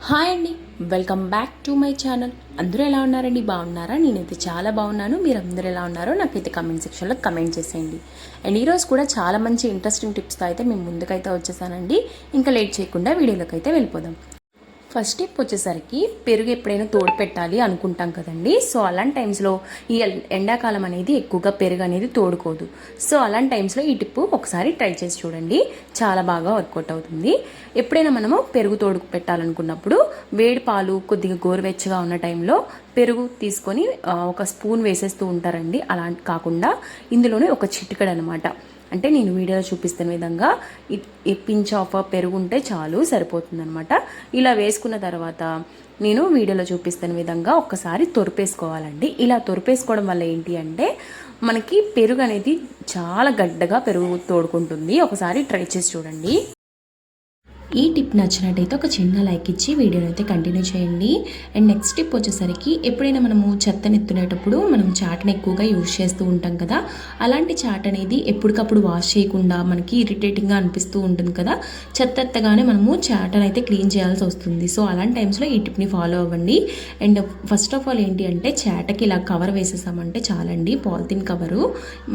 Hi అండి, welcome back to my channel. అందరూ ఎలా ఉన్నారండి? బాగున్నారా? నేనైతే చాలా బాగున్నాను. మీరు అందరూ ఎలా ఉన్నారో నాకైతే కమెంట్ సెక్షన్లో కమెంట్ చేసేయండి. అండ్ ఈరోజు కూడా చాలా మంచి ఇంట్రెస్టింగ్ టిప్స్తో అయితే మేము ముందుకైతే వచ్చేసానండి. ఇంకా లేట్ చేయకుండా వీడియోలోకి అయితే వెళ్ళిపోదాం. ఫస్ట్ టిప్ వచ్చేసరికి పెరుగు ఎప్పుడైనా తోడు పెట్టాలి అనుకుంటాం కదండి. సో అలాంటి టైమ్స్లో ఈ ఎండాకాలం అనేది ఎక్కువగా పెరుగు అనేది తోడుకోదు. సో అలాంటి టైమ్స్లో ఈ టిప్పు ఒకసారి ట్రై చేసి చూడండి, చాలా బాగా వర్కౌట్ అవుతుంది. ఎప్పుడైనా మనము పెరుగు తోడు పెట్టాలనుకున్నప్పుడు వేడి పాలు కొద్దిగా గోరువెచ్చగా ఉన్న టైంలో పెరుగు తీసుకొని ఒక స్పూన్ వేసేస్తూ ఉంటారండి. అలా కాకుండా ఇందులోనే ఒక చిటికెడు అనమాట, అంటే నేను వీడియోలో చూపిస్తున్న విధంగా పించ్ ఆఫ్ పెరుగు ఉంటే చాలు, సరిపోతుందనమాట. ఇలా వేసుకున్న తర్వాత నేను వీడియోలో చూపిస్తున్న విధంగా ఒక్కసారి తొరిపేసుకోవాలండి. ఇలా తొరిపేసుకోవడం వల్ల ఏంటి అంటే మనకి పెరుగు అనేది చాలా గడ్డగా పెరుగు తోడుకుంటుంది. ఒకసారి ట్రై చేసి చూడండి. ఈ టిప్ నచ్చినట్టయితే ఒక చిన్న లైక్ ఇచ్చి వీడియోని అయితే కంటిన్యూ చేయండి. అండ్ నెక్స్ట్ టిప్ వచ్చేసరికి ఎప్పుడైనా మనము చెత్తను ఎత్తునేటప్పుడు మనం చాటను ఎక్కువగా యూజ్ చేస్తూ ఉంటాం కదా. అలాంటి చాట్ అనేది ఎప్పటికప్పుడు వాష్ చేయకుండా మనకి ఇరిటేటింగ్గా అనిపిస్తూ ఉంటుంది కదా. చెత్త ఎత్తగానే మనము చాటను అయితే క్లీన్ చేయాల్సి వస్తుంది. సో అలాంటి టైమ్స్లో ఈ టిప్ని ఫాలో అవ్వండి. అండ్ ఫస్ట్ ఆఫ్ ఆల్ ఏంటి అంటే చాటకి ఇలా కవర్ వేసేసామంటే చాలండి. పాలిథిన్ కవరు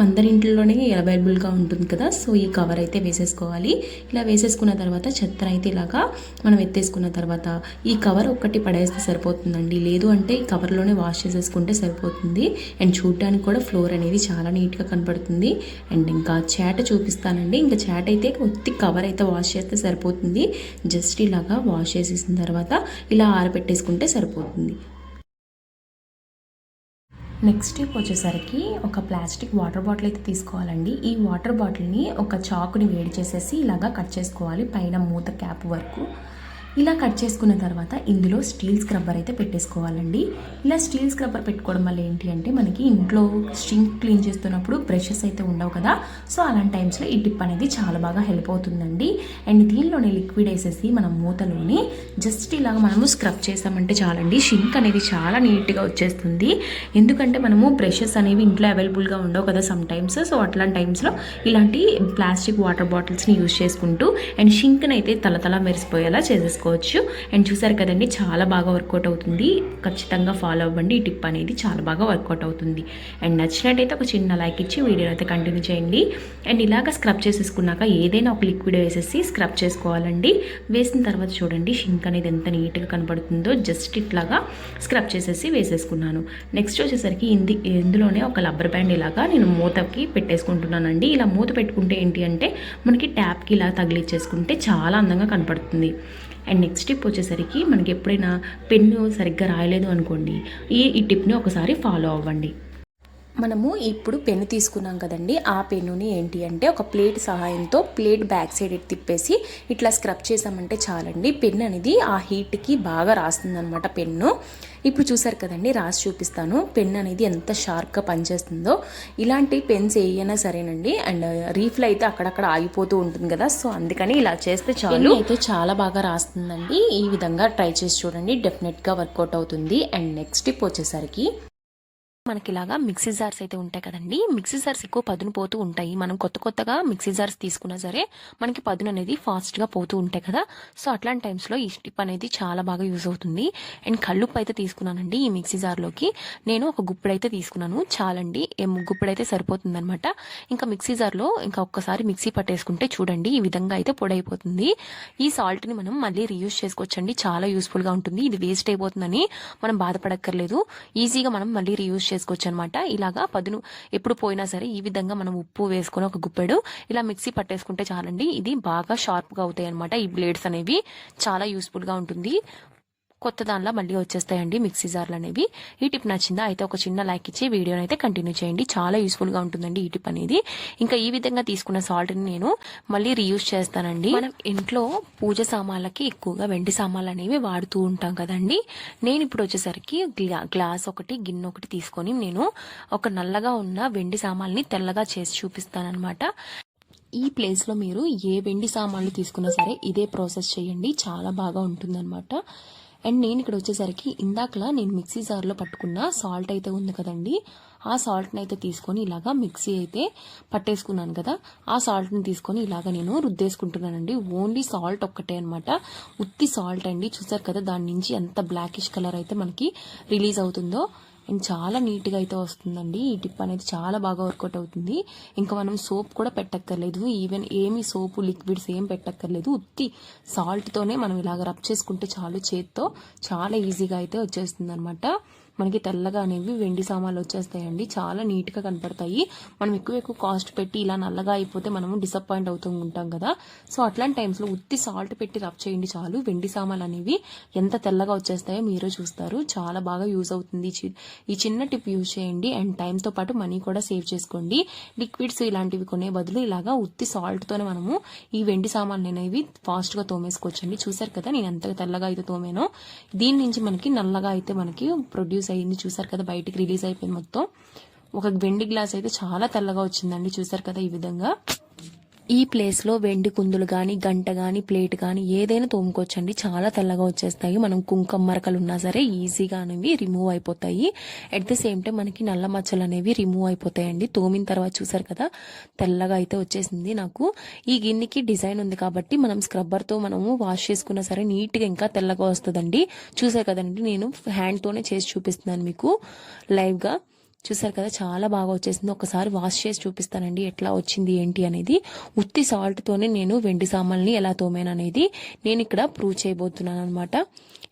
అందరి ఇంట్లోనే అవైలబుల్గా ఉంటుంది కదా. సో ఈ కవర్ అయితే వేసేసుకోవాలి. ఇలా వేసేసుకున్న తర్వాత చెత్త అయితే ఇలాగా మనం ఎత్తేసుకున్న తర్వాత ఈ కవర్ ఒక్కటి పడేస్తే సరిపోతుందండి. లేదు అంటే ఈ కవర్లోనే వాష్ చేసేసుకుంటే సరిపోతుంది. అండ్ చూడడానికి కూడా ఫ్లోర్ అనేది చాలా నీట్గా కనపడుతుంది. అండ్ ఇంకా చాట చూపిస్తానండి. ఇంకా చాట అయితే ఒత్తి కవర్ అయితే వాష్ చేస్తే సరిపోతుంది. జస్ట్ ఇలాగా వాష్ చేసేసిన తర్వాత ఇలా ఆరబెట్టేసుకుంటే సరిపోతుంది. నెక్స్ట్ టిప్ వచ్చేసరికి ఒక ప్లాస్టిక్ వాటర్ బాటిల్ అయితే తీసుకోవాలండి. ఈ వాటర్ బాటిల్ని ఒక చాకుని వేడి చేసేసి ఇలాగా కట్ చేసుకోవాలి, పైన మూత క్యాప్ వరకు. ఇలా కట్ చేసుకున్న తర్వాత ఇందులో స్టీల్ స్క్రబ్బర్ అయితే పెట్టేసుకోవాలండి. ఇలా స్టీల్ స్క్రబ్బర్ పెట్టుకోవడం వల్ల ఏంటి అంటే మనకి ఇంట్లో సింక్ క్లీన్ చేస్తున్నప్పుడు బ్రషెస్ అయితే ఉండవు కదా. సో అలాంటి టైమ్స్లో ఈ టిప్ అనేది చాలా బాగా హెల్ప్ అవుతుందండి. అండ్ దీనిలోనే లిక్విడ్ వేసేసి మనం మూతలోని జస్ట్ ఇలాగ మనము స్క్రబ్ చేసామంటే చాలండి. సింక్ అనేది చాలా నీట్గా వచ్చేస్తుంది. ఎందుకంటే మనము బ్రషెస్ అనేవి ఇంట్లో అవైలబుల్గా ఉండవు కదా సమ్ టైమ్స్. సో అట్లాంటి టైమ్స్లో ఇలాంటి ప్లాస్టిక్ వాటర్ బాటిల్స్ని యూజ్ చేసుకుంటూ అండ్ సింక్ని అయితే తలతల మెరిసిపోయేలా చేసేసుకోవచ్చు. అండ్ చూసారు కదండి, చాలా బాగా వర్కౌట్ అవుతుంది. ఖచ్చితంగా ఫాలో అవ్వండి. ఈ టిప్ అనేది చాలా బాగా వర్కౌట్ అవుతుంది. అండ్ నచ్చినట్టయితే ఒక చిన్న లైక్ ఇచ్చి వీడియో అయితే కంటిన్యూ చేయండి. అండ్ ఇలాగ స్క్రబ్ చేసేసుకున్నాక ఏదైనా ఒక లిక్విడ్ వేసేసి స్క్రబ్ చేసుకోవాలండి. వేసిన తర్వాత చూడండి షింక్ అనేది ఎంత నీట్గా కనపడుతుందో. జస్ట్ ఇట్లాగా స్క్రబ్ చేసేసి వేసేసుకున్నాను. నెక్స్ట్ వచ్చేసరికి ఇందులోనే ఒక రబ్బర్ బ్యాండ్ ఇలాగా నేను మూతకి పెట్టేసుకుంటున్నానండి. ఇలా మూత పెట్టుకుంటే ఏంటి అంటే మనకి ట్యాప్కి ఇలా తగిలిచ్చేసుకుంటే చాలా అందంగా కనపడుతుంది. అండ్ నెక్స్ట్ టిప్ వచ్చేసరికి మనకి ఎప్పుడైనా పెన్ను సరిగ్గా రాయలేదు అనుకోండి, ఈ టిప్ని ఒకసారి ఫాలో అవ్వండి. మనము ఇప్పుడు పెన్ను తీసుకున్నాం కదండి, ఆ పెన్నుని ఏంటి అంటే ఒక ప్లేట్ సహాయంతో ప్లేట్ బ్యాక్ సైడ్ తిప్పేసి ఇట్లా స్క్రబ్ చేసామంటే చాలండి. పెన్ను అనేది ఆ హీట్కి బాగా రాస్తుంది అనమాట పెన్ను. ఇప్పుడు చూసారు కదండి, రాసి చూపిస్తాను పెన్ అనేది ఎంత షార్ప్గా పనిచేస్తుందో. ఇలాంటి పెన్స్ ఏమైనా సరేనండి. అండ్ రీఫిల్ అయితే అక్కడక్కడ ఆగిపోతూ ఉంటుంది కదా. సో అందుకని ఇలా చేస్తే చాలు, అయితే చాలా బాగా రాస్తుందండి. ఈ విధంగా ట్రై చేసి చూడండి, డెఫినెట్గా వర్కౌట్ అవుతుంది. అండ్ నెక్స్ట్ టిప్ వచ్చేసరికి మనకి ఇలాగా మిక్సీ జార్స్ అయితే ఉంటాయి కదండి. మిక్సీ జార్స్ ఎక్కువ పదును పోతూ ఉంటాయి. మనం కొత్తగా మిక్సీ జార్స్ తీసుకున్నా సరే మనకి పదును అనేది ఫాస్ట్గా పోతూ ఉంటాయి కదా. సో అట్లాంటి టైమ్స్లో ఈ టిప్ అనేది చాలా బాగా యూజ్ అవుతుంది. అండ్ కల్లుప్పు అయితే తీసుకున్నానండి ఈ మిక్సీ జార్లోకి. నేను ఒక గుప్పెడు అయితే తీసుకున్నాను, చాలండి. గుప్పెడు అయితే సరిపోతుందనమాట. ఇంకా మిక్సీ జార్లో ఇంకా ఒక్కసారి మిక్సీ పట్టేసుకుంటే చూడండి ఈ విధంగా అయితే పొడైపోతుంది. ఈ సాల్ట్ని మనం మళ్ళీ రీయూజ్ చేసుకోవచ్చండి, చాలా యూస్ఫుల్గా ఉంటుంది. ఇది వేస్ట్ అయిపోతుందని మనం బాధపడక్కర్లేదు, ఈజీగా మనం మళ్ళీ రీయూజ్ చేసుకోవచ్చు అనమాట. ఇలాగా పదును ఎప్పుడు పోయినా సరే ఈ విధంగా మనం ఉప్పు వేసుకొని ఒక గుప్పెడు ఇలా మిక్సీ పట్టేసుకుంటే చాలండి. ఇది బాగా షార్ప్గా అవుతాయి అనమాట. ఈ బ్లేడ్స్ అనేవి చాలా యూస్ఫుల్గా ఉంటుంది. కొత్త దానిలో మళ్ళీ వచ్చేస్తాయండి మిక్సీ జార్లు అనేవి. ఈ టిప్ నచ్చిందా అయితే ఒక చిన్న లైక్ ఇచ్చి వీడియోని అయితే కంటిన్యూ చేయండి, చాలా యూస్ఫుల్గా ఉంటుందండి ఈ టిప్ అనేది. ఇంకా ఈ విధంగా తీసుకున్న సాల్ట్ని నేను మళ్ళీ రీయూజ్ చేస్తానండి. మనం ఇంట్లో పూజ సామాన్లకి ఎక్కువగా వెండి సామాన్లు అనేవి వాడుతూ ఉంటాం కదండి. నేను ఇప్పుడు వచ్చేసరికి గ్లాస్ ఒకటి గిన్నె ఒకటి తీసుకొని నేను ఒక నల్లగా ఉన్న వెండి సామాన్ని తెల్లగా చేసి చూపిస్తానమాట. ఈ ప్లేస్లో మీరు ఏ వెండి సామాన్లు తీసుకున్నా సరే ఇదే ప్రాసెస్ చేయండి, చాలా బాగా ఉంటుందన్నమాట. అండ్ నేను ఇక్కడ వచ్చేసరికి ఇందాకలా నేను మిక్సీ జార్లో పట్టుకున్న సాల్ట్ అయితే ఉంది కదండి, ఆ సాల్ట్ని అయితే తీసుకొని ఇలాగా మిక్సీ అయితే పట్టేసుకున్నాను కదా, ఆ సాల్ట్ని తీసుకొని ఇలాగా నేను రుద్దేసుకుంటున్నానండి. ఓన్లీ సాల్ట్ ఒక్కటే అనమాట, ఉత్తి సాల్ట్ అండి. చూసారు కదా దాని నుంచి ఎంత బ్లాకిష్ కలర్ అయితే మనకి రిలీజ్ అవుతుందో. అండ్ చాలా నీట్గా అయితే వస్తుందండి. ఈ టిప్ అనేది చాలా బాగా వర్కౌట్ అవుతుంది. ఇంకా మనం సోప్ కూడా పెట్టక్కర్లేదు, ఈవెన్ ఏమి సోపు లిక్విడ్స్ ఏం పెట్టక్కర్లేదు. ఉత్తి సాల్ట్తోనే మనం ఇలాగ రబ్ చేసుకుంటే చాలు, చేత్తో చాలా ఈజీగా అయితే వచ్చేస్తుంది అనమాట. మనకి తెల్లగా అనేవి వెండి సామాన్లు వచ్చేస్తాయండి, చాలా నీట్గా కనపడతాయి. మనం ఎక్కువ కాస్ట్ పెట్టి ఇలా నల్లగా అయిపోతే మనము డిసప్పాయింట్ అవుతూ ఉంటాం కదా. సో అట్లాంటి టైమ్స్లో ఉత్తి సాల్ట్ పెట్టి రబ్ చేయండి చాలు, వెండి సామాన్లు అనేవి ఎంత తెల్లగా వచ్చేస్తాయో మీరే చూస్తారు. చాలా బాగా యూజ్ అవుతుంది ఈ చిన్న టిప్ యూజ్ చేయండి. అండ్ టైంతో పాటు మనీ కూడా సేవ్ చేసుకోండి. లిక్విడ్స్ ఇలాంటివి కొనే బదులు ఇలాగా ఉత్తి సాల్ట్తోనే మనము ఈ వెండి సామాన్లు అనేవి ఫాస్ట్గా తోమేసుకోవచ్చండి. చూసారు కదా నేను ఎంత తెల్లగా అయితే తోమేనో. దీని నుంచి మనకి నల్లగా అయితే మనకి ప్రొడ్యూస్ అయింది. చూసారు కదా బయటికి రిలీజ్ అయిపోయింది మొత్తం. ఒక వెండి గ్లాస్ అయితే చాలా తెల్లగా వచ్చిందండి. చూసారు కదా ఈ విధంగా. ఈ ప్లేస్లో వెండి కుందులు కానీ, గంట కానీ, ప్లేట్ కానీ ఏదైనా తోముకోవచ్చండి, చాలా తెల్లగా వచ్చేస్తాయి. మనం కుంకుమ మరకలు ఉన్నా సరే ఈజీగా అనేవి రిమూవ్ అయిపోతాయి. అట్ ద సేమ్ టైం మనకి నల్ల మచ్చలు అనేవి రిమూవ్ అయిపోతాయండి. తోమిన తర్వాత చూసారు కదా తెల్లగా అయితే వచ్చేసింది. నాకు ఈ గిన్నెకి డిజైన్ ఉంది కాబట్టి మనం స్క్రబ్బర్తో మనము వాష్ చేసుకున్నా సరే నీట్గా ఇంకా తెల్లగా వస్తుందండి. చూసారు కదండి నేను హ్యాండ్తోనే చేసి చూపిస్తున్నాను మీకు లైవ్గా. చూసారు కదా చాలా బాగా వచ్చేసింది. ఒకసారి వాష్ చేసి చూపిస్తానండి ఎట్లా వచ్చింది ఏంటి అనేది. ఉత్తి సాల్ట్తోనే నేను వెండి సామాన్ని ఎలా తోమాను అనేది నేను ఇక్కడ ప్రూవ్ చేయబోతున్నాను అనమాట.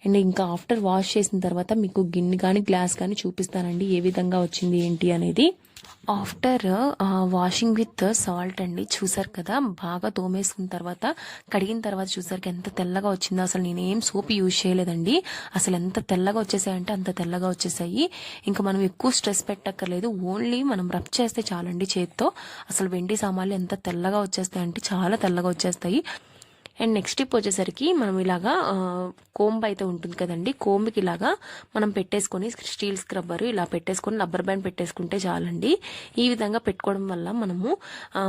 అండ్ ఇంకా ఆఫ్టర్ వాష్ చేసిన తర్వాత మీకు గిన్నె కానీ గ్లాస్ కానీ చూపిస్తానండి ఏ విధంగా వచ్చింది ఏంటి అనేది. ఆఫ్టర్ వాషింగ్ విత్ సాల్ట్ అండి. చూసారు కదా బాగా తోమేసుకున్న తర్వాత కడిగిన తర్వాత చూసారు ఎంత తెల్లగా వచ్చిందో. అసలు నేనేం సోప్ యూజ్ చేయలేదండి, అసలు ఎంత తెల్లగా వచ్చేసాయంటే అంత తెల్లగా వచ్చేసాయి. ఇంకా మనం ఎక్కువ స్ట్రెస్ పెట్టక్కర్లేదు, ఓన్లీ మనం రబ్ చేస్తే చాలండి చేత్తో. అసలు వెండి సామాన్లు ఎంత తెల్లగా వచ్చేస్తాయంటే చాలా తెల్లగా వచ్చేస్తాయి. అండ్ నెక్స్ట్ టిప్ వచ్చేసరికి మనం ఇలాగా కోంబ్ అయితే ఉంటుంది కదండి, కోంబ్కి ఇలాగా మనం పెట్టేసుకొని స్టీల్ స్క్రబ్బర్ ఇలా పెట్టేసుకొని రబ్బర్ బ్యాండ్ పెట్టేసుకుంటే చాలండి. ఈ విధంగా పెట్టుకోవడం వల్ల మనము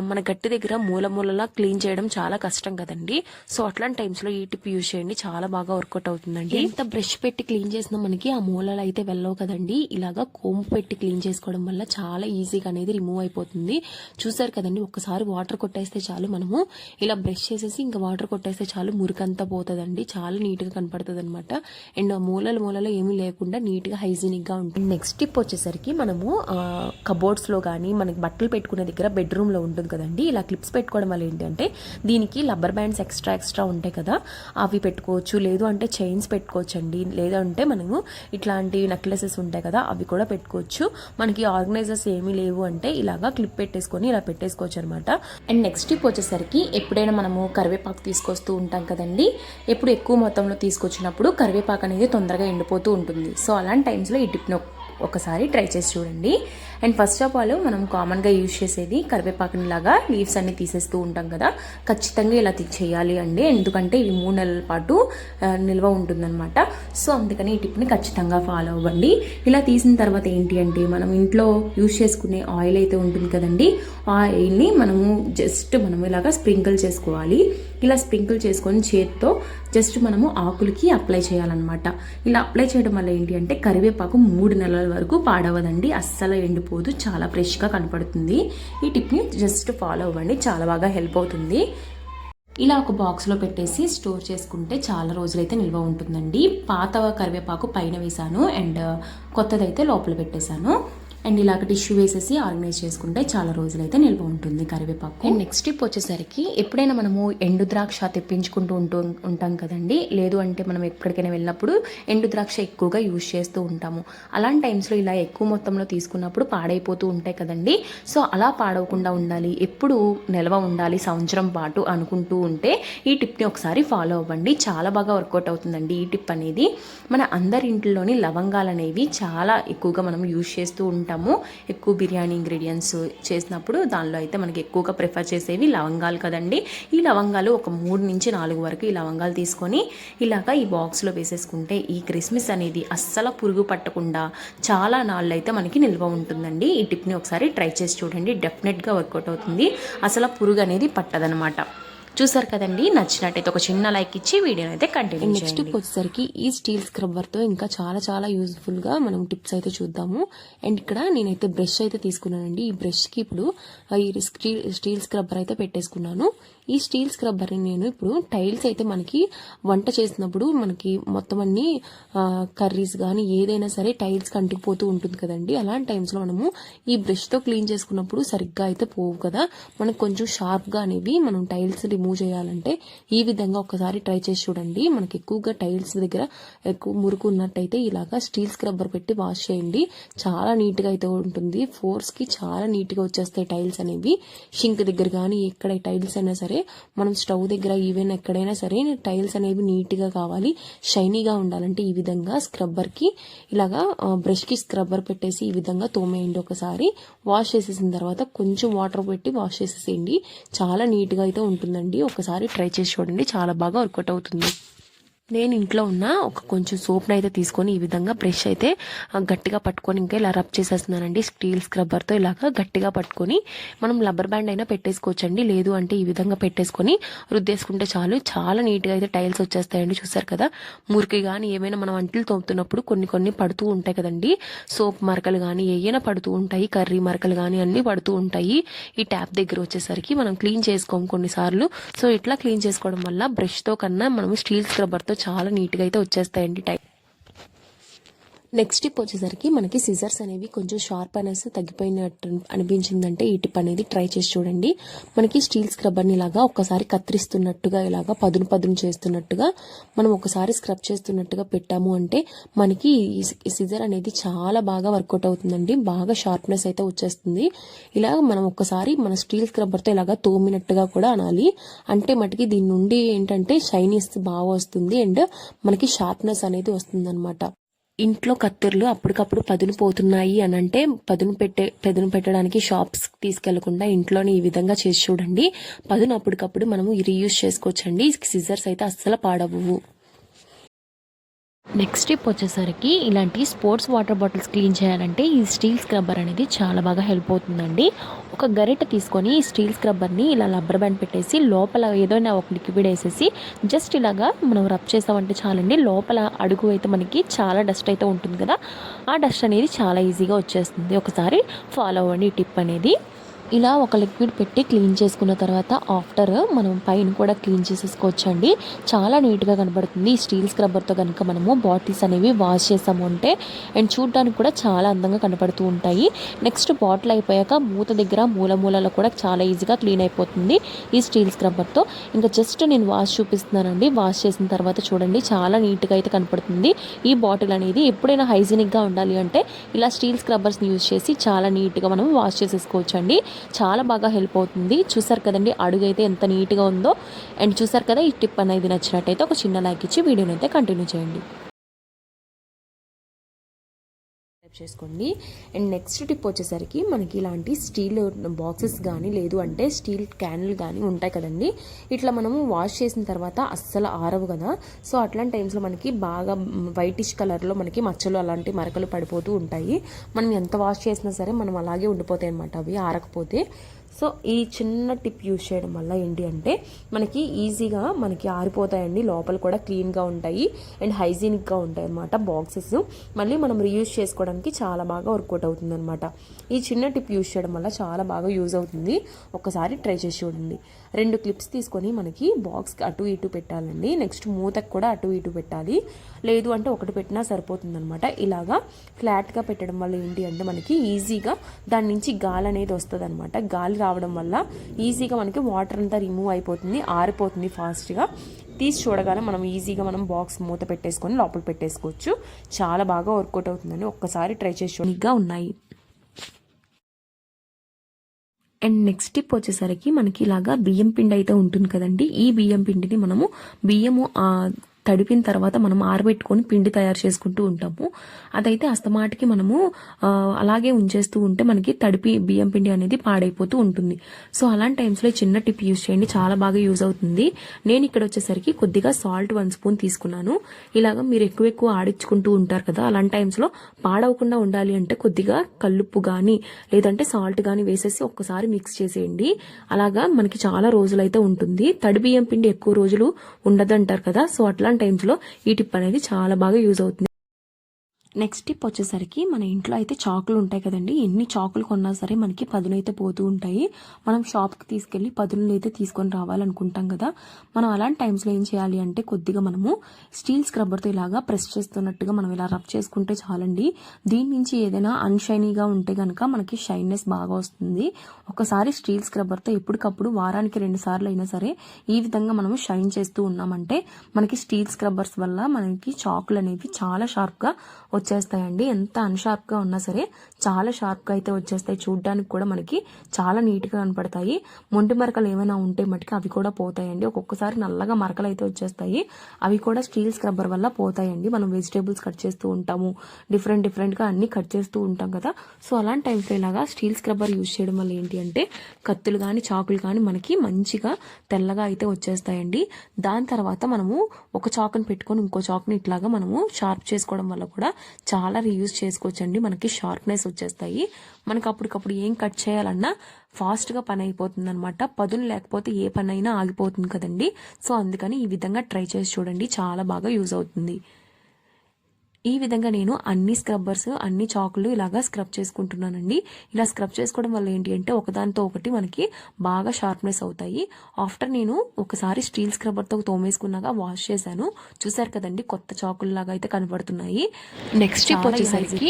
మన గట్టి దగ్గర మూలలా క్లీన్ చేయడం చాలా కష్టం కదండి. సో అట్లాంటి టైమ్స్లో ఈ టిప్ యూజ్ చేయండి, చాలా బాగా వర్కౌట్ అవుతుందండి. ఎంత బ్రష్ పెట్టి క్లీన్ చేసినా మనకి ఆ మూలలు అయితే వెళ్ళవు కదండి. ఇలాగా కోంబ్ పెట్టి క్లీన్ చేసుకోవడం వల్ల చాలా ఈజీగా అనేది రిమూవ్ అయిపోతుంది. చూసారు కదండి ఒక్కసారి వాటర్ కొట్టేస్తే చాలు, మనము ఇలా బ్రష్ చేసేసి ఇంకా వాటర్ కొట్టేస్తే చాలు మురికంతా పోతుందండి, చాలా నీట్గా కనపడుతుంది అనమాట. అండ్ మూలలు ఏమీ లేకుండా నీట్గా హైజీనిక్గా ఉంటుంది. నెక్స్ట్ టిప్ వచ్చేసరికి మనము కబోర్డ్స్లో కానీ మనకి బట్టలు పెట్టుకునే దగ్గర బెడ్రూమ్లో ఉంటుంది కదండి, ఇలా క్లిప్స్ పెట్టుకోవడం వల్ల ఏంటంటే దీనికి రబ్బర్ బ్యాండ్స్ ఎక్స్ట్రా ఉంటాయి కదా, అవి పెట్టుకోవచ్చు. లేదు అంటే చైన్స్ పెట్టుకోవచ్చు అండి, లేదంటే మనము ఇట్లాంటి నెక్లెసెస్ ఉంటాయి కదా అవి కూడా పెట్టుకోవచ్చు. మనకి ఆర్గనైజర్స్ ఏమీ లేవు అంటే ఇలాగా క్లిప్ పెట్టేసుకొని ఇలా పెట్టేసుకోవచ్చు అనమాట. అండ్ నెక్స్ట్ టిప్ వచ్చేసరికి ఎప్పుడైనా మనము కరివేపాకు తీసుకొస్తూ ఉంటాం కదండి, ఎప్పుడు ఎక్కువ మొత్తంలో తీసుకొచ్చినప్పుడు కరివేపాకు అనేది తొందరగా ఎండిపోతూ ఉంటుంది. సో అలాంటి టైమ్స్లో ఈ టిప్ని ఒకసారి ట్రై చేసి చూడండి. అండ్ ఫస్ట్ ఆఫ్ ఆల్ మనం కామన్గా యూజ్ చేసేది కరివేపాకుని లాగా లీవ్స్ అన్ని తీసేస్తూ ఉంటాం కదా, ఖచ్చితంగా ఇలా చేయాలి అండి, ఎందుకంటే ఇవి 3 నెలల పాటు నిల్వ ఉంటుందన్నమాట. సో అందుకని ఈ టిప్ని ఖచ్చితంగా ఫాలో అవ్వండి. ఇలా తీసిన తర్వాత ఏంటి అంటే మనం ఇంట్లో యూజ్ చేసుకునే ఆయిల్ అయితే ఉంటుంది కదండి, ఆయిల్ని మనము ఇలాగా స్ప్రింకిల్ చేసుకోవాలి. ఇలా స్ప్రింకిల్ చేసుకొని చేతితో జస్ట్ మనము ఆకులకి అప్లై చేయాలన్నమాట. ఇలా అప్లై చేయడం వల్ల ఏంటి అంటే కరివేపాకు 3 నెలల వరకు పాడవదండి, అస్సలు ఎండిపోదు, చాలా ఫ్రెష్గా కనపడుతుంది. ఈ టిప్ని జస్ట్ ఫాలో అవ్వండి, చాలా బాగా హెల్ప్ అవుతుంది. ఇలా ఒక బాక్స్లో పెట్టేసి స్టోర్ చేసుకుంటే చాలా రోజులైతే నిల్వ ఉంటుందండి. పాత కరివేపాకు పైన వేసాను అండ్ కొత్తదైతే లోపల పెట్టేశాను. అండ్ ఇలాగ టిష్యూ వేసేసి ఆర్గనైజ్ చేసుకుంటే చాలా రోజులైతే నిల్వ ఉంటుంది కరివేపాకు. అండ్ నెక్స్ట్ టిప్ వచ్చేసరికి ఎప్పుడైనా మనము ఎండు ద్రాక్ష తెప్పించుకుంటూ ఉంటాం కదండి, లేదు అంటే మనం ఎక్కడికైనా వెళ్ళినప్పుడు ఎండు ద్రాక్ష ఎక్కువగా యూజ్ చేస్తూ ఉంటాము. అలాంటి టైమ్స్లో ఇలా ఎక్కువ మొత్తంలో తీసుకున్నప్పుడు పాడైపోతూ ఉంటాయి కదండి. సో అలా పాడవకుండా ఉండాలి, ఎప్పుడు నిల్వ ఉండాలి సంవత్సరం పాటు అనుకుంటూ ఉంటే ఈ టిప్ని ఒకసారి ఫాలో అవ్వండి, చాలా బాగా వర్కౌట్ అవుతుందండి. ఈ టిప్ అనేది మన అందరి ఇంట్లోని లవంగాలు అనేవి చాలా ఎక్కువగా మనం యూజ్ చేస్తూ ఉంటాము. ఎక్కువ బిర్యానీ ఇంగ్రీడియంట్స్ చేసినప్పుడు దానిలో అయితే మనకి ఎక్కువగా ప్రిఫర్ చేసేవి లవంగాలు కదండి. ఈ లవంగాలు ఒక 3 నుంచి 4 వరకు ఈ లవంగాలు తీసుకొని ఇలాగా ఈ బాక్స్లో వేసేసుకుంటే ఈ క్రిస్మస్ అనేది అస్సలు పురుగు పట్టకుండా చాలా నాళ్ళు అయితే మనకి నిల్వ ఉంటుందండి. ఈ టిప్ని ఒకసారి ట్రై చేసి చూడండి, డెఫినెట్గా వర్కౌట్ అవుతుంది, అసలు పురుగు అనేది పట్టదనమాట. చూసారు కదండి, నచ్చినట్టయితే ఒక చిన్న లైక్ ఇచ్చి వీడియోని అయితే కంటిన్యూ చేయండి. నెక్స్ట్ వచ్చేసరికి ఈ స్టీల్ స్క్రబ్బర్ తో ఇంకా చాలా చాలా యూజ్ఫుల్ గా మనం టిప్స్ అయితే చూద్దాము. అండ్ ఇక్కడ నేనైతే బ్రష్ అయితే తీసుకున్నానండి. ఈ బ్రష్ కి ఇప్పుడు ఈ స్టీల్ స్క్రబ్బర్ అయితే పెట్టేసుకున్నాను. ఈ స్టీల్ స్క్రబ్బర్ ని నేను ఇప్పుడు టైల్స్ అయితే మనకి వంట చేసినప్పుడు మనకి మొత్తం అన్ని కర్రీస్ కానీ ఏదైనా సరే టైల్స్ కంటికిపోతూ ఉంటుంది కదండి. అలాంటి టైమ్స్ లో మనము ఈ బ్రష్ తో క్లీన్ చేసుకున్నప్పుడు సరిగ్గా అయితే పోవు కదా, మనకు కొంచెం షార్ప్ గా అనేవి మనం టైల్స్ రిమూవ్ చేయాలంటే ఈ విధంగా ఒకసారి ట్రై చేసి చూడండి. మనకి ఎక్కువగా టైల్స్ దగ్గర ఎక్కువ మురుకు ఉన్నట్టయితే ఇలాగా స్టీల్ స్క్రబ్బర్ పెట్టి వాష్ చేయండి. చాలా నీట్ గా అయితే ఉంటుంది. ఫోర్స్ కి చాలా నీట్ గా వచ్చేస్తాయి టైల్స్ అనేవి. షింక్ దగ్గర కానీ ఎక్కడ టైల్స్ అయినా సరే, మనం స్టవ్ దగ్గర ఈవెన్ ఎక్కడైనా సరే టైల్స్ అనేవి నీట్ గా కావాలి, షైనీగా ఉండాలంటే ఈ విధంగా స్క్రబ్బర్ కి ఇలాగా బ్రష్ కి స్క్రబ్బర్ పెట్టేసి ఈ విధంగా తోమేయండి. ఒకసారి వాష్ చేసేసిన తర్వాత కొంచెం వాటర్ పెట్టి వాష్ చేసేసేయండి. చాలా నీట్ గా అయితే ఉంటుందండి. ఒకసారి ట్రై చేసి చూడండి, చాలా బాగా వర్కౌట్ అవుతుంది. నేను ఇంట్లో ఉన్న ఒక కొంచెం సోప్ని అయితే తీసుకొని ఈ విధంగా బ్రష్ అయితే గట్టిగా పట్టుకొని ఇంకా ఇలా రబ్ చేసేస్తున్నానండి. స్టీల్ స్క్రబ్బర్తో ఇలాగా గట్టిగా పట్టుకొని మనం రబ్బర్ బ్యాండ్ అయినా పెట్టేసుకోవచ్చండి. లేదు అంటే ఈ విధంగా పెట్టేసుకొని రుద్దేసుకుంటే చాలు, చాలా నీట్గా అయితే టైల్స్ వచ్చేస్తాయండి. చూసారు కదా, మురికి కానీ ఏమైనా మనం అంట్లు తోముతున్నప్పుడు కొన్ని పడుతూ ఉంటాయి కదండి, సోప్ మరకలు కానీ ఏమైనా పడుతూ ఉంటాయి, కర్రీ మరకలు కానీ అన్ని పడుతూ ఉంటాయి. ఈ ట్యాప్ దగ్గర వచ్చేసరికి మనం క్లీన్ చేసుకోము కొన్నిసార్లు. సో ఇట్లా క్లీన్ చేసుకోవడం వల్ల బ్రష్తో కన్నా మనం స్టీల్ స్క్రబ్బర్తో చాలా నీట్గా అయితే వచ్చేస్తాయండి టైప్. నెక్స్ట్ టిప్ వచ్చేసరికి మనకి సిజర్స్ అనేవి కొంచెం షార్ప్ అనేసి తగ్గిపోయినట్టు అనిపించిందంటే ఈ టిప్ అనేది ట్రై చేసి చూడండి. మనకి స్టీల్ స్క్రబ్బర్ని ఇలాగా ఒక్కసారి కత్తిరిస్తున్నట్టుగా ఇలాగా పదును చేస్తున్నట్టుగా మనం ఒకసారి స్క్రబ్ చేస్తున్నట్టుగా పెట్టాము అంటే మనకి ఈ సిజర్ అనేది చాలా బాగా వర్కౌట్ అవుతుందండి. బాగా షార్ప్నెస్ అయితే వచ్చేస్తుంది. ఇలా మనం ఒక్కసారి మన స్టీల్ స్క్రబ్బర్తో ఇలాగా తోమినట్టుగా కూడా అనాలి. అంటే మటుకి దీని నుండి ఏంటంటే షైనీస్ బాగా వస్తుంది అండ్ మనకి షార్ప్నెస్ అనేది వస్తుంది అనమాట. ఇంట్లో కత్తెరలు అప్పటికప్పుడు పదును పోతున్నాయి అని అంటే పదును పెట్టడానికి షాప్స్ తీసుకెళ్లకుండా ఇంట్లోనే ఈ విధంగా చేసి చూడండి. పదును అప్పటికప్పుడు మనము రీయూజ్ చేసుకోవచ్చండి. సిజర్స్ అయితే అస్సలు పాడవు. నెక్స్ట్ టిప్ వచ్చేసరికి ఇలాంటి స్పోర్ట్స్ వాటర్ బాటిల్స్ క్లీన్ చేయాలంటే ఈ స్టీల్ స్క్రబ్బర్ అనేది చాలా బాగా హెల్ప్ అవుతుందండి. ఒక గరిటె తీసుకొని ఈ స్టీల్ స్క్రబ్బర్ని ఇలా రబ్బర్ బ్యాండ్ పెట్టేసి లోపల ఏదైనా ఒక లిక్విడ్ వేసేసి జస్ట్ ఇలాగా మనం రబ్ చేసామంటే చాలండి. లోపల అడుగు అయితే మనకి చాలా డస్ట్ అయితే ఉంటుంది కదా, ఆ డస్ట్ అనేది చాలా ఈజీగా వచ్చేస్తుంది. ఒకసారి ఫాలో అవ్వండి ఈ టిప్ అనేది. ఇలా ఒక లిక్విడ్ పెట్టి క్లీన్ చేసుకున్న తర్వాత ఆఫ్టర్ మనం పైన కూడా క్లీన్ చేసేసుకోవచ్చండి. చాలా నీట్గా కనబడుతుంది. ఈ స్టీల్ స్క్రబ్బర్తో కనుక మనము బాటిల్స్ అనేవి వాష్ చేసాము అంటే అండ్ చూడడానికి కూడా చాలా అందంగా కనబడుతూ ఉంటాయి. నెక్స్ట్ బాటిల్ అయిపోయాక మూత దగ్గర మూలలో కూడా చాలా ఈజీగా క్లీన్ అయిపోతుంది ఈ స్టీల్ స్క్రబ్బర్తో. ఇంకా జస్ట్ నేను వాష్ చూపిస్తున్నానండి. వాష్ చేసిన తర్వాత చూడండి చాలా నీట్గా అయితే కనపడుతుంది. ఈ బాటిల్ అనేది ఎప్పుడైనా హైజీనిక్గా ఉండాలి అంటే ఇలా స్టీల్ స్క్రబ్బర్స్ని యూజ్ చేసి చాలా నీట్గా మనం వాష్ చేసేసుకోవచ్చండి. చాలా బాగా హెల్ప్ అవుతుంది. చూసారు కదండి అడుగు అయితే ఎంత నీట్గా ఉందో. అండ్ చూసారు కదా, ఈ టిప్ అనేది నచ్చినట్టయితే ఒక చిన్న లైక్ ఇచ్చి వీడియోని అయితే కంటిన్యూ చేయండి, చేసుకోండి. అండ్ నెక్స్ట్ టిప్ వచ్చేసరికి మనకి ఇలాంటి స్టీల్ బాక్సెస్ కానీ లేదు అంటే స్టీల్ క్యాన్లు కానీ ఉంటాయి కదండి. ఇట్లా మనము వాష్ చేసిన తర్వాత అస్సలు ఆరవు కదా. సో అట్లాంటి టైమ్స్లో మనకి బాగా వైటిష్ కలర్లో మనకి మచ్చలు అలాంటి మరకలు పడిపోతూ ఉంటాయి. మనం ఎంత వాష్ చేసినా సరే మనం అలాగే ఉండిపోతాయి అన్నమాట అవి ఆరకపోతే. సో ఈ చిన్న టిప్ యూజ్ చేయడం వల్ల ఏంటి అంటే మనకి ఈజీగా మనకి ఆరిపోతాయండి. లోపల కూడా క్లీన్గా ఉంటాయి అండ్ హైజీనిక్గా ఉంటాయి అన్నమాట బాక్సెస్. మళ్ళీ మనం రీయూజ్ చేసుకోవడానికి చాలా బాగా వర్కౌట్ అవుతుంది అనమాట. ఈ చిన్న టిప్ యూజ్ చేయడం వల్ల చాలా బాగా యూజ్ అవుతుంది. ఒకసారి ట్రై చేసి చూడండి. 2 క్లిప్స్ తీసుకొని మనకి బాక్స్కి అటు ఇటు పెట్టాలండి. నెక్స్ట్ మూతకు కూడా అటు ఇటు పెట్టాలి. లేదు అంటే ఒకటి పెట్టినా సరిపోతుంది అనమాట. ఇలాగా ఫ్లాట్గా పెట్టడం వల్ల ఏంటి అంటే మనకి ఈజీగా దాని నుంచి గాలి అనేది వస్తుంది అనమాట. గాలి రావడం వల్ల ఈజీగా మనకి వాటర్ అంతా రిమూవ్ అయిపోతుంది, ఆరిపోతుంది ఫాస్ట్గా. తీసి చూడగానే మనం ఈజీగా మనం బాక్స్ మూత పెట్టేసుకొని లోపల పెట్టేసుకోవచ్చు. చాలా బాగా వర్కౌట్ అవుతుందని ఒక్కసారి ట్రై చేసి చూడగా ఉన్నాయి. అండ్ నెక్స్ట్ టిప్ వచ్చేసరికి మనకి ఇలాగా బియ్యం పిండి అయితే ఉంటుంది కదండి. ఈ బియ్యం పిండిని మనము బియ్యము తడిపిన తర్వాత మనం ఆరబెట్టుకొని పిండి తయారు చేసుకుంటూ ఉంటాము. అదైతే అస్తమాటికి మనము అలాగే ఉంచేస్తూ ఉంటే మనకి తడిపి బియ్యం పిండి అనేది పాడైపోతూ ఉంటుంది. సో అలాంటి టైమ్స్లో చిన్న టిప్ యూజ్ చేయండి, చాలా బాగా యూజ్ అవుతుంది. నేను ఇక్కడ వచ్చేసరికి కొద్దిగా సాల్ట్ 1 స్పూన్ తీసుకున్నాను. ఇలాగ మీరు ఎక్కువ ఆడించుకుంటూ ఉంటారు కదా, అలాంటి టైమ్స్లో పాడవకుండా ఉండాలి అంటే కొద్దిగా కల్లుప్పు కానీ లేదంటే సాల్ట్ కానీ వేసేసి ఒక్కసారి మిక్స్ చేసేయండి. అలాగా మనకి చాలా రోజులైతే ఉంటుంది. తడి బియ్యం పిండి ఎక్కువ రోజులు ఉండదంటారు కదా, సో అట్లాంటి టైమ్స్లో ఈ టిప్ అనేది చాలా బాగా యూజ్ అవుతుంది. నెక్స్ట్ టిప్ వచ్చేసరికి మన ఇంట్లో అయితే చాకులు ఉంటాయి కదండి, ఎన్ని చాకులు కొన్నా సరే మనకి పదునైతే పోతూ ఉంటాయి. మనం షాప్కి తీసుకెళ్లి పదులను అయితే తీసుకొని రావాలనుకుంటాం కదా, మనం అలాంటి టైమ్స్లో ఏం చేయాలి అంటే కొద్దిగా మనము స్టీల్ స్క్రబ్బర్తో ఇలాగా ప్రెస్ చేస్తున్నట్టుగా మనం ఇలా రబ్ చేసుకుంటే చాలండి. దీని నుంచి ఏదైనా అన్షైనీగా ఉంటే కనుక మనకి షైన్నెస్ బాగా వస్తుంది. ఒకసారి స్టీల్ స్క్రబ్బర్తో ఎప్పటికప్పుడు వారానికి 2 సార్లు అయినా సరే ఈ విధంగా మనము షైన్ చేస్తూ ఉన్నామంటే మనకి స్టీల్ స్క్రబ్బర్స్ వల్ల మనకి చాకులు అనేవి చాలా షార్ప్గా వచ్చేస్తాయండి. ఎంత అన్షార్ప్గా ఉన్నా సరే చాలా షార్ప్గా అయితే వచ్చేస్తాయి. చూడడానికి కూడా మనకి చాలా నీట్గా కనపడతాయి. మొంటి మరకలు ఏమైనా ఉంటే మటుకు అవి కూడా పోతాయండి. ఒక్కొక్కసారి నల్లగా మరకలు అయితే వచ్చేస్తాయి, అవి కూడా స్టీల్ స్క్రబ్బర్ వల్ల పోతాయండి. మనం వెజిటేబుల్స్ కట్ చేస్తూ ఉంటాము, డిఫరెంట్గా అన్ని కట్ చేస్తూ ఉంటాం కదా, సో అలాంటి టైంలో ఇలాగా స్టీల్ స్క్రబ్బర్ యూజ్ చేయడం వల్ల ఏంటి అంటే కత్తులు కానీ చాకులు కానీ మనకి మంచిగా తెల్లగా అయితే వచ్చేస్తాయండి. దాని తర్వాత మనము ఒక చాకుని పెట్టుకొని ఇంకో చాకుని ఇట్లాగా మనము షార్ప్ చేసుకోవడం వల్ల కూడా చాలా రీయూజ్ చేసుకోవచ్చండి. మనకి షార్ప్నెస్ వచ్చేస్తాయి. మనకు అప్పటికప్పుడు ఏం కట్ చేయాలన్నా ఫాస్ట్గా పని అయిపోతుంది అనమాట. పదును లేకపోతే ఏ పని అయినా ఆగిపోతుంది కదండి. సో అందుకని ఈ విధంగా ట్రై చేసి చూడండి, చాలా బాగా యూజ్ అవుతుంది. ఈ విధంగా నేను అన్ని స్క్రబ్బర్స్ అన్ని చాకులు ఇలాగా స్క్రబ్ చేసుకుంటున్నానండి. ఇలా స్క్రబ్ చేసుకోవడం వల్ల ఏంటి అంటే ఒకదానితో ఒకటి మనకి బాగా షార్ప్నెస్ అవుతాయి. ఆఫ్టర్ నేను ఒకసారి స్టీల్ స్క్రబ్బర్తో తోమేసుకున్నాక వాష్ చేశాను. చూసారు కదండి, కొత్త చాకులు లాగా అయితే కనబడుతున్నాయి. నెక్స్ట్ స్టెప్ వచ్చేసరికి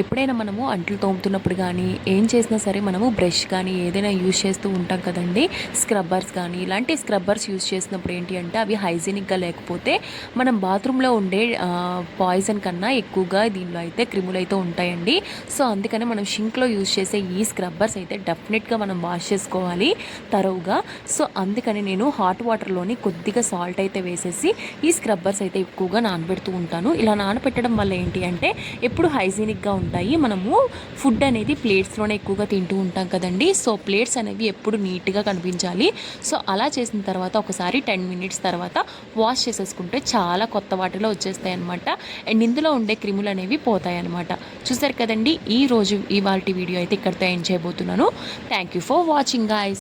ఎప్పుడైనా మనము అంట్లు తోముతున్నప్పుడు కానీ ఏం చేసినా సరే మనము బ్రష్ కానీ ఏదైనా యూజ్ చేస్తూ ఉంటాం కదండి. స్క్రబ్బర్స్ కానీ ఇలాంటి స్క్రబ్బర్స్ యూజ్ చేసినప్పుడు ఏంటి అంటే అవి హైజీనిక్గా లేకపోతే మనం బాత్రూంలో ఉండే పాయిజన్ కన్నా ఎక్కువగా దీనిలో అయితే క్రిములు అయితే ఉంటాయండి. సో అందుకని మనం షింక్లో యూజ్ చేసే ఈ స్క్రబ్బర్స్ అయితే డెఫినెట్గా మనం వాష్ చేసుకోవాలి తరువుగా. సో అందుకని నేను హాట్ వాటర్లోని కొద్దిగా సాల్ట్ అయితే వేసేసి ఈ స్క్రబ్బర్స్ అయితే ఎక్కువగా నానబెడుతూ ఉంటాను. ఇలా నానబెట్టడం వల్ల ఏంటి అంటే ఎప్పుడు హైజీనిక్గా ఉంటాయి. మనము ఫుడ్ అనేది ప్లేట్స్లోనే ఎక్కువగా తింటూ ఉంటాం కదండి, సో ప్లేట్స్ అనేవి ఎప్పుడు నీట్గా కనిపించాలి. సో అలా చేసిన తర్వాత ఒకసారి 10 మినిట్స్ తర్వాత వాష్ చేసేసుకుంటే చాలా కొత్త వాటిలో వచ్చేస్తాయి అనమాట. అండ్ ఇందులో ఉండే క్రిములు అనేవి పోతాయి అనమాట. చూసారు కదండి, ఇవాల్టి వీడియో అయితే ఇక్కడితో ఎండ్ చేయబోతున్నాను. Thank you for watching guys.